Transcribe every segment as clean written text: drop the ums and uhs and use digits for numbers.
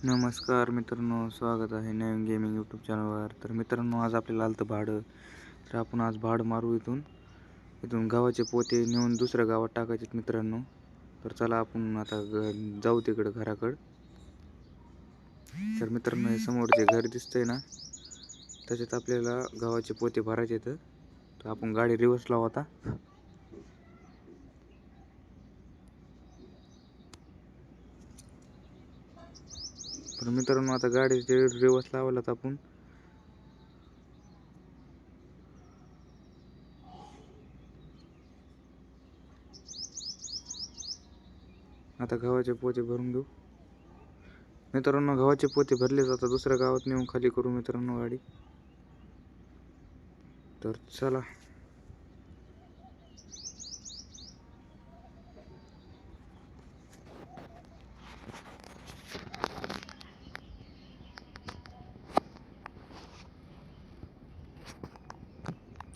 नमस्कार मित्रांनो, स्वागत आहे नवीन गेमिंग यूट्यूब चॅनलवर. तर मित्रांनो, आज आपल्याला आलं भाडं. तर आपण आज भाडं मारू इथून गव्हाचे पोते नेऊन दुसऱ्या गावात टाकायचे मित्रांनो. तर चला आपण आता जाऊ तिकडं घराकडं. तर मित्रांनो, हे समोर जे घर दिसतंय ना, त्याच्यात आपल्याला गव्हाचे पोते भरायचे आहेत. तर आपण गाडी रिवर्स लावू आता. तर मित्रांनो, आता गाडी रिवर्स लावायला आपण आता गव्हाचे पोते भरून घेऊ. मित्रांनो, गव्हाचे पोते भरले जातात, दुसऱ्या गावात नेऊन खाली करू मित्रांनो गाडी. तर चला.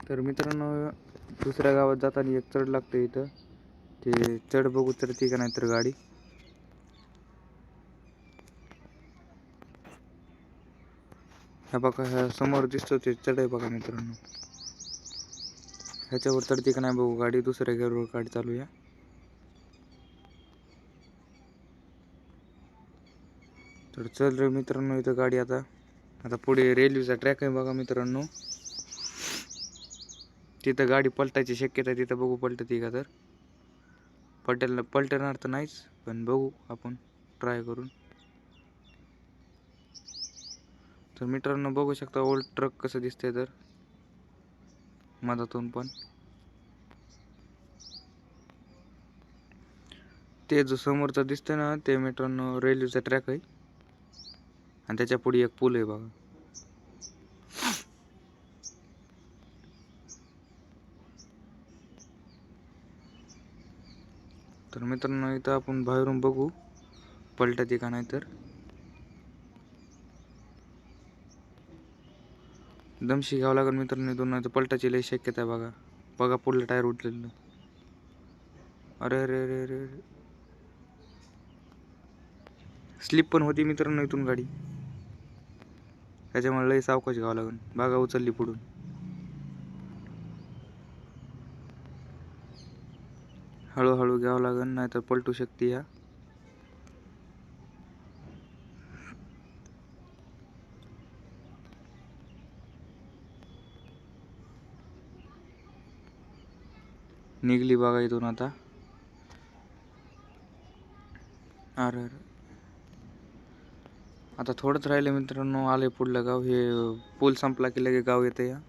तर मित्रांनो, दुसऱ्या गावात जाताना एक चढ लागतं इथं. ते चढ बघू तर ती का नाही तर गाडी. ह्या बघा, ह्या समोर दिसतो ते चढ आहे बघा मित्रांनो. ह्याच्यावर चढते का नाही बघू गाडी. दुसऱ्या गेअरवर गाडी चालू या. तर चल रे मित्रांनो, इथं गाडी आता पुढे रेल्वेचा ट्रॅक आहे बघा मित्रांनो. तिथं गाडी पलटायची शक्यता आहे. तिथं बघू पलटती का. तर पलटणार तर नाहीच, पण बघू आपण ट्राय करून. तर मित्रांनो, बघू शकता ओल्ड ट्रक कसं दिसतंय तर मधातून. पण ते जो समोरचा दिसतंय ना, ते मित्रांनो रेल्वेचा ट्रॅक आहे. आणि त्याच्या पुढे एक पूल आहे बघा. तर मित्रांनो, इथं आपण बाहेरून बघू पलटते का नाही. तर दमशी घ्यावं लागेल मित्रांनो. इथून नाही तर पलटाची लई शक्यता आहे बघा. बघा पुढलं टायर उठलेलं. अरे अरे अरे अरे अरे, स्लिप पण होती मित्रांनो इथून गाडी. त्याच्यामुळे लई सावकाश घ्यावं लागेल. बघा उचलली पुढून. हळूहळू घ्यावं लागेल, नाही तर पलटू शकते या. निघली बघा इथून आता. अरे अरे, आता थोडंच राहिले मित्रांनो. आले पुढलं गाव. हे पूल संपला की लगे गाव येतं या.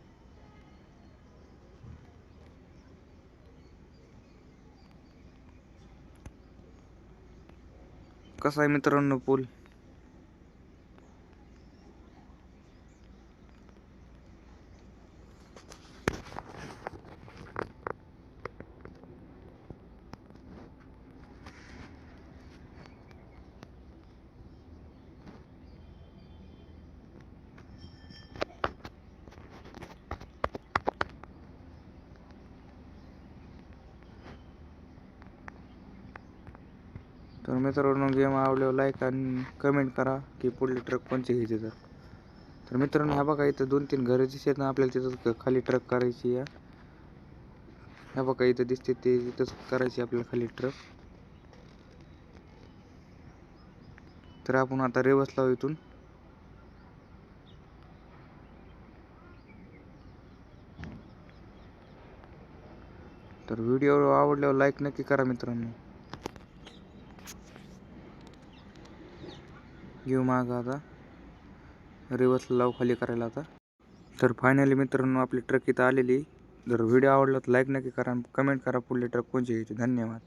कसा आहे मित्रांनो पूल. तर मित्रांनो, गेम आवडल्यावर लाईक आणि कमेंट करा की पुढले ट्रक कोणचे घ्यायचे. तर मित्रांनो, ह्या बघा इथं 2-3 घरं दिसतात ना आपल्याला. तिथं खाली ट्रक करायची या. ह्या बघा इथं दिसते ते, तिथंच करायची आपल्याला खाली ट्रक. तर आपण आता रिवर्स लावू इथून. तर व्हिडिओ आवडल्यावर लाईक नक्की करा मित्रांनो. घेऊ माग आता रिवर्स लावू खाली करायला आता. तर फायनली मित्रांनो, आपली ट्रक इथं आलेली. जर व्हिडिओ आवडला तर लाईक नक्की करा, कमेंट करा पुढले ट्रक कोणचे घ्यायचे. धन्यवाद.